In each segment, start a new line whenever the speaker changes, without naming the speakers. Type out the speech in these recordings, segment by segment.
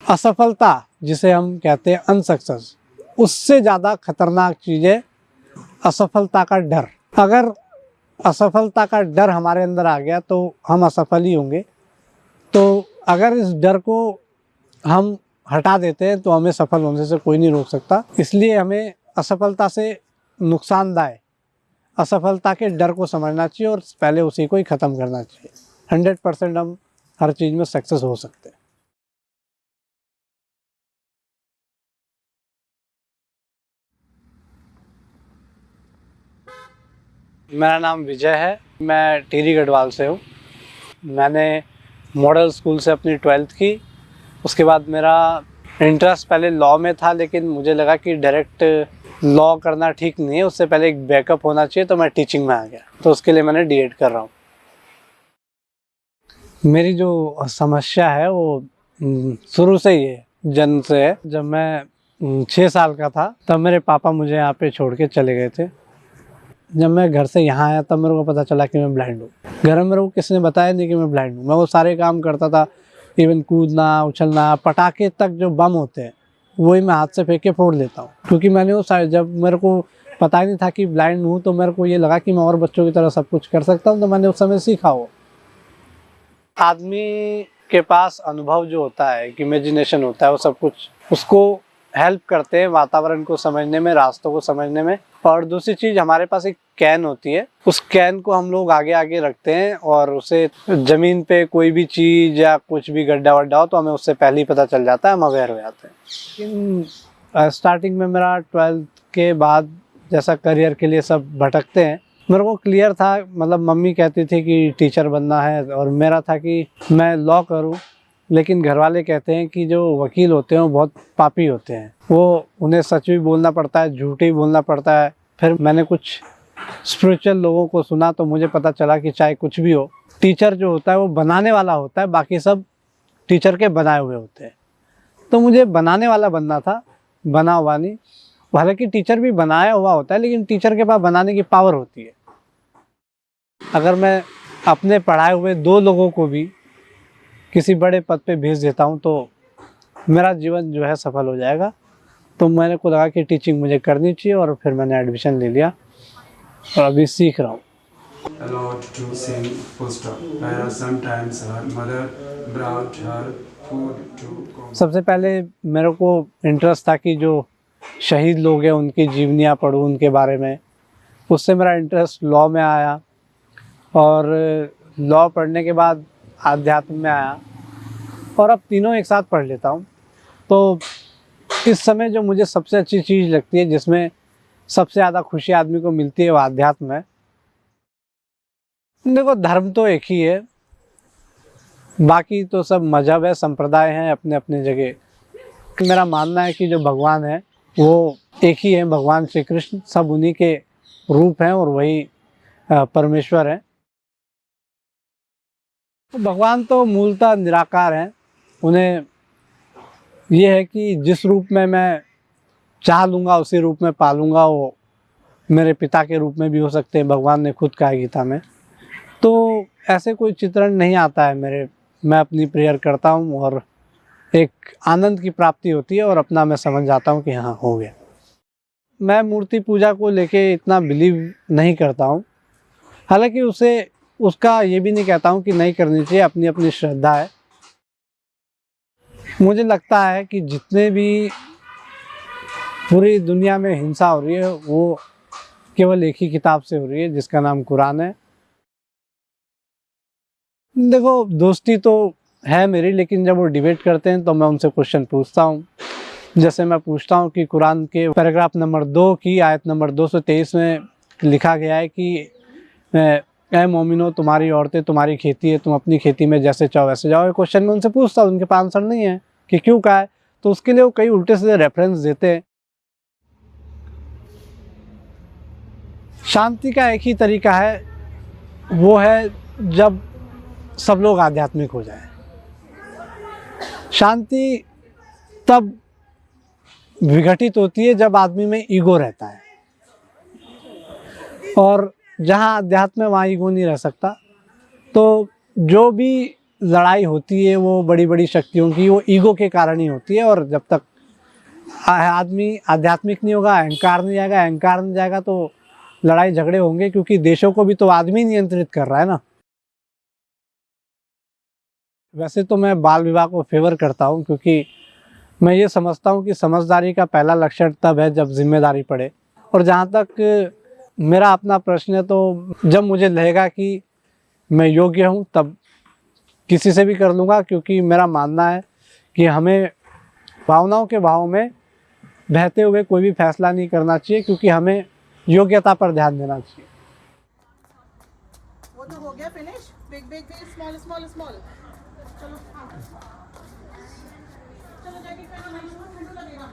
असफलता जिसे हम कहते हैं अनसक्सेस, उससे ज़्यादा खतरनाक चीज़ है असफलता का डर। अगर असफलता का डर हमारे अंदर आ गया तो हम असफल ही होंगे। तो अगर इस डर को हम हटा देते हैं तो हमें सफल होने से कोई नहीं रोक सकता। इसलिए हमें असफलता से नुकसानदायक असफलता के डर को समझना चाहिए और पहले उसी को ही ख़त्म करना चाहिए। 100% हम हर चीज़ में सक्सेस हो सकते हैं। मेरा नाम विजय है, मैं टिहरी गढ़वाल से हूँ। मैंने मॉडल स्कूल से अपनी 12th की। उसके बाद मेरा इंटरेस्ट पहले लॉ में था, लेकिन मुझे लगा कि डायरेक्ट लॉ करना ठीक नहीं है, उससे पहले एक बैकअप होना चाहिए, तो मैं टीचिंग में आ गया। तो उसके लिए मैंने D.Ed कर रहा हूँ। मेरी जो समस्या है वो शुरू से ही है, जन्म से है। जब मैं 6 साल का था तब मेरे पापा मुझे यहाँ पे छोड़ के चले गए थे। जब मैं घर से यहाँ आया तब मेरे को पता चला कि मैं ब्लाइंड हूँ। घर में मेरे को किसी ने बताया नहीं कि मैं ब्लाइंड हूँ। मैं वो सारे काम करता था, इवन कूदना, उछलना, पटाखे तक जो बम होते हैं वही मैं हाथ से फेंक के फोड़ देता हूँ। क्योंकि मैंने वो जब मेरे को पता ही नहीं था कि ब्लाइंड हूँ, तो मेरे को ये लगा कि मैं और बच्चों की तरह सब कुछ कर सकता हूँ, तो मैंने उस समय सीखा हो। आदमी के पास अनुभव जो होता है, इमेजिनेशन होता है, वो सब कुछ उसको हेल्प करते हैं वातावरण को समझने में, रास्तों को समझने में। और दूसरी चीज़, हमारे पास एक कैन होती है, उस कैन को हम लोग आगे आगे रखते हैं और उसे ज़मीन पे कोई भी चीज़ या कुछ भी गड्ढा वड्ढा हो तो हमें उससे पहले ही पता चल जाता है, हम अवेयर हो जाते हैं। लेकिन स्टार्टिंग में मेरा 12th के बाद जैसा करियर के लिए सब भटकते हैं, मेरे को क्लियर था। मतलब मम्मी कहती थी कि टीचर बनना है और मेरा था कि मैं लॉ करूं। लेकिन घर वाले कहते हैं कि जो वकील होते हैं वो बहुत पापी होते हैं, वो उन्हें सच भी बोलना पड़ता है, झूठ ही बोलना पड़ता है। फिर मैंने कुछ स्पिरिचुअल लोगों को सुना तो मुझे पता चला कि चाहे कुछ भी हो, टीचर जो होता है वो बनाने वाला होता है, बाकी सब टीचर के बनाए हुए होते हैं। तो मुझे बनाने वाला बनना था, बना हुआ नहीं। हालांकि टीचर भी बनाया हुआ होता है, लेकिन टीचर के पास बनाने की पावर होती है। अगर मैं अपने पढ़ाए हुए 2 लोगों को भी किसी बड़े पद पे भेज देता हूँ तो मेरा जीवन जो है सफल हो जाएगा। तो मैंने को लगा कि टीचिंग मुझे करनी चाहिए और फिर मैंने एडमिशन ले लिया और अभी सीख रहा हूँ।
Allowed to sing full stop. Whereas sometimes her mother brought her food to
सबसे पहले मेरे को इंटरेस्ट था कि जो शहीद लोग हैं उनकी जीवनियाँ पढूं, उनके बारे में। उससे मेरा इंटरेस्ट लॉ में आया और लॉ पढ़ने के बाद आध्यात्म में आया और अब तीनों एक साथ पढ़ लेता हूँ। तो इस समय जो मुझे सबसे अच्छी चीज़ लगती है, जिसमें सबसे ज़्यादा खुशी आदमी को मिलती है, वो आध्यात्म है। देखो, धर्म तो एक ही है, बाकी तो सब मजहब है, संप्रदाय हैं अपने अपने जगह। मेरा मानना है कि जो भगवान है वो एक ही है, भगवान श्री कृष्ण। सब उन्हीं के रूप हैं और वही परमेश्वर है। भगवान तो मूलतः निराकार हैं। उन्हें ये है कि जिस रूप में मैं चाह लूँगा उसी रूप में पालूँगा। वो मेरे पिता के रूप में भी हो सकते हैं, भगवान ने खुद कहा है गीता में। तो ऐसे कोई चित्रण नहीं आता है मेरे। मैं अपनी प्रेयर करता हूँ और एक आनंद की प्राप्ति होती है और अपना मैं समझ जाता हूँ कि हाँ, हो गया। मैं मूर्ति पूजा को लेके इतना बिलीव नहीं करता हूँ। हालांकि उसका ये भी नहीं कहता हूँ कि नहीं करनी चाहिए, अपनी अपनी श्रद्धा है। मुझे लगता है कि जितने भी पूरी दुनिया में हिंसा हो रही है वो केवल एक ही किताब से हो रही है, जिसका नाम कुरान है। देखो, दोस्ती तो है मेरी, लेकिन जब वो डिबेट करते हैं तो मैं उनसे क्वेश्चन पूछता हूँ। जैसे मैं पूछता हूँ कि कुरान के पैराग्राफ नंबर 2 की आयत नंबर 223 में लिखा गया है कि ऐ मोमिनो, तुम्हारी औरतें तुम्हारी खेती है, तुम अपनी खेती में जैसे चाहो वैसे जाओ। ये क्वेश्चन मैं उनसे पूछता हूँ, उनके पास आंसर नहीं है कि क्यों कहा है। तो उसके लिए वो कई उल्टे सीधे रेफरेंस देते हैं। शांति का एक ही तरीका है, वो है जब सब लोग आध्यात्मिक हो जाएं। शांति तब विघटित होती है जब आदमी में ईगो रहता है, और जहाँ अध्यात्म में वहाँ ईगो नहीं रह सकता। तो जो भी लड़ाई होती है वो बड़ी बड़ी शक्तियों की, वो ईगो के कारण ही होती है। और जब तक आदमी आध्यात्मिक नहीं होगा, अहंकार नहीं जाएगा, अहंकार नहीं जाएगा तो लड़ाई झगड़े होंगे, क्योंकि देशों को भी तो आदमी नियंत्रित कर रहा है ना। वैसे तो मैं बाल विवाह को फेवर करता हूँ, क्योंकि मैं ये समझता हूँ कि समझदारी का पहला लक्षण तब है जब जिम्मेदारी पड़े। और जहाँ तक मेरा अपना प्रश्न है, तो जब मुझे लगेगा कि मैं योग्य हूँ तब किसी से भी कर लूँगा, क्योंकि मेरा मानना है कि हमें भावनाओं के भाव में बहते हुए कोई भी फैसला नहीं करना चाहिए, क्योंकि हमें योग्यता पर ध्यान देना चाहिए।
वो तो हो गया finish. Big big big small small small. चलो हाँ। चलो जैकेट पहनो, ठंडू लगेगा।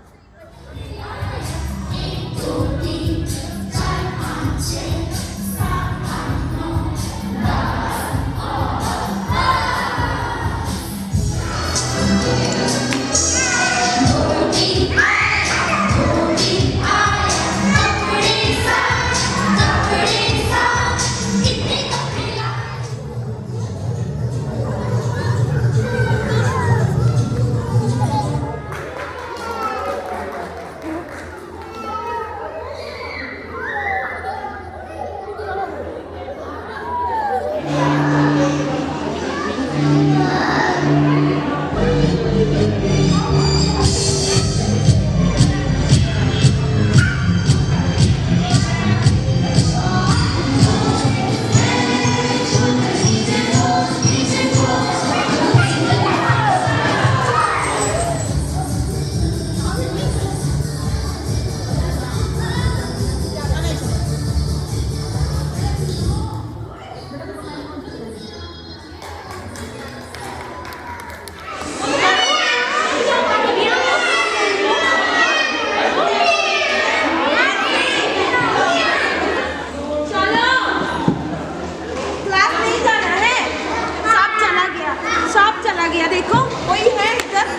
देखो कोई है इधर।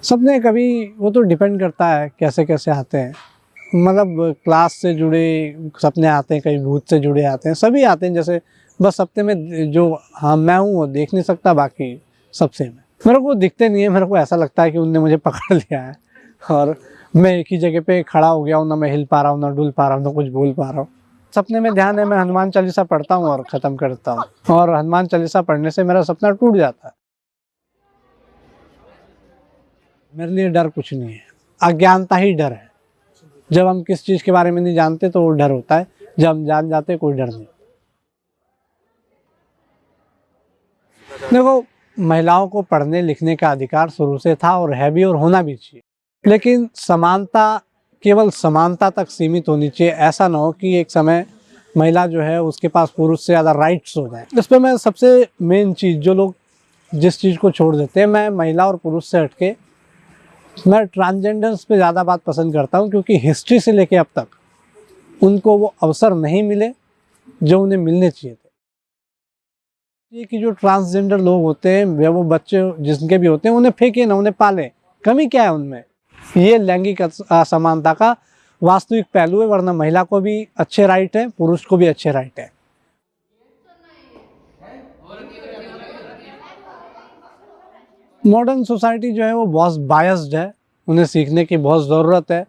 सपने कभी वो तो डिपेंड करता है कैसे कैसे आते हैं। मतलब क्लास से जुड़े सपने आते हैं, कभी भूत से जुड़े आते हैं, सभी आते हैं। जैसे बस सपने में जो हाँ मैं हूँ वो देख नहीं सकता, बाकी सब सेम है। मेरे को दिखते नहीं है, मेरे को ऐसा लगता है कि उनने मुझे पकड़ लिया है और मैं एक ही जगह पे खड़ा हो गया हूँ, ना मैं हिल पा रहा हूँ, ना डुल पा रहा हूँ, ना कुछ बोल पा रहा हूँ। सपने में ध्यान है, मैं हनुमान चालीसा पढ़ता हूँ और ख़त्म करता हूँ, और हनुमान चालीसा पढ़ने से मेरा सपना टूट जाता है। मेरे लिए डर कुछ नहीं है, अज्ञानता ही डर है। जब हम किस चीज़ के बारे में नहीं जानते तो वो डर होता है, जब हम जान जाते कोई डर नहीं। देखो, महिलाओं को पढ़ने लिखने का अधिकार शुरू से था और है भी, और होना भी चाहिए, लेकिन समानता केवल समानता तक सीमित होनी चाहिए। ऐसा ना हो कि एक समय महिला जो है उसके पास पुरुष से ज़्यादा राइट्स हो जाए। इस पर मैं सबसे मेन चीज़, जो लोग जिस चीज़ को छोड़ देते हैं, मैं महिला और पुरुष से हटके मैं ट्रांसजेंडर्स पे ज़्यादा बात पसंद करता हूँ, क्योंकि हिस्ट्री से लेके अब तक उनको वो अवसर नहीं मिले जो उन्हें मिलने चाहिए थे। ये कि जो ट्रांसजेंडर लोग होते हैं, वे वो बच्चे जिनके भी होते हैं, उन्हें फेंके ना, उन्हें पाले। कमी क्या है उनमें? ये लैंगिक असमानता का वास्तविक पहलू है, वरना महिला को भी अच्छे राइट है, पुरुष को भी अच्छे राइट है। मॉडर्न सोसाइटी जो है वो बहुत बायस्ड है, उन्हें सीखने की बहुत ज़रूरत है।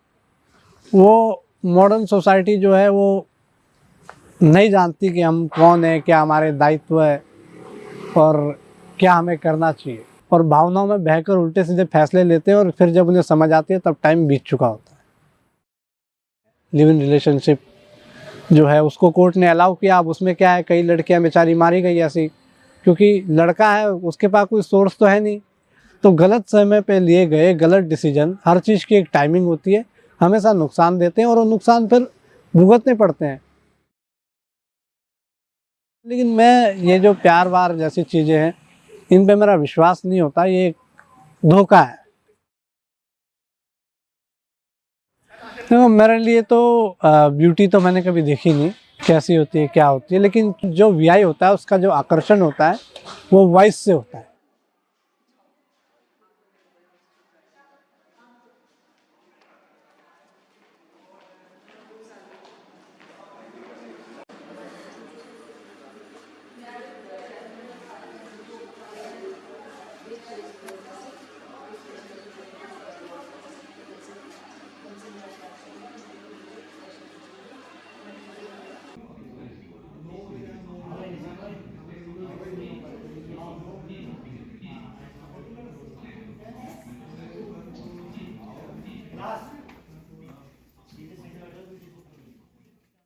वो मॉडर्न सोसाइटी जो है वो नहीं जानती कि हम कौन है, क्या हमारे दायित्व है और क्या हमें करना चाहिए, और भावनाओं में बहकर उल्टे सीधे फैसले लेते हैं, और फिर जब उन्हें समझ आती है तब टाइम बीत चुका होता है। लिव इन रिलेशनशिप जो है उसको कोर्ट ने अलाउ किया। अब उसमें क्या है, कई लड़कियां बेचारी मारी गई ऐसी, क्योंकि लड़का है उसके पास कोई सोर्स तो है नहीं, तो गलत समय पे लिए गए गलत डिसीजन, हर चीज़ की एक टाइमिंग होती है, हमेशा नुकसान देते हैं और वो नुकसान फिर भुगतने पड़ते हैं। लेकिन मैं ये जो प्यार वार जैसी चीज़ें हैं, इन पे मेरा विश्वास नहीं होता, ये एक धोखा है। तो मेरे लिए तो ब्यूटी तो मैंने कभी देखी नहीं कैसी होती है क्या होती है, लेकिन जो वीआई होता है उसका जो आकर्षण होता है वो वॉइस से होता है।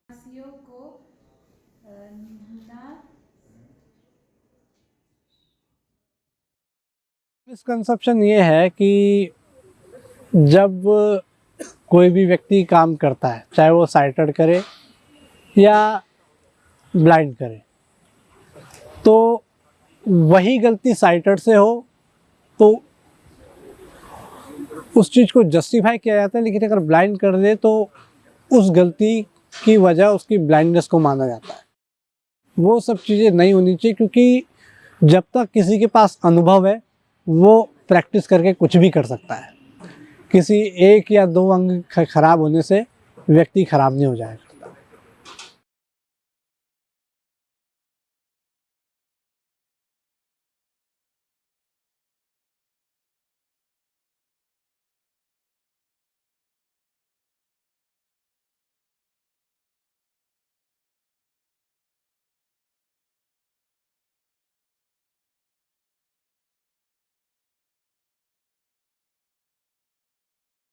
वासियों को
मिसकंसेप्शन ये है कि जब कोई भी व्यक्ति काम करता है, चाहे वो साइटेड करे या ब्लाइंड करे, तो वही गलती साइटेड से हो तो उस चीज़ को जस्टिफाई किया जाता है, लेकिन अगर ब्लाइंड कर दे तो उस गलती की वजह उसकी ब्लाइंडनेस को माना जाता है। वो सब चीज़ें नहीं होनी चाहिए, क्योंकि जब तक किसी के पास अनुभव है वो प्रैक्टिस करके कुछ भी कर सकता है। किसी एक या दो अंग खराब होने से व्यक्ति खराब नहीं हो जाएगा।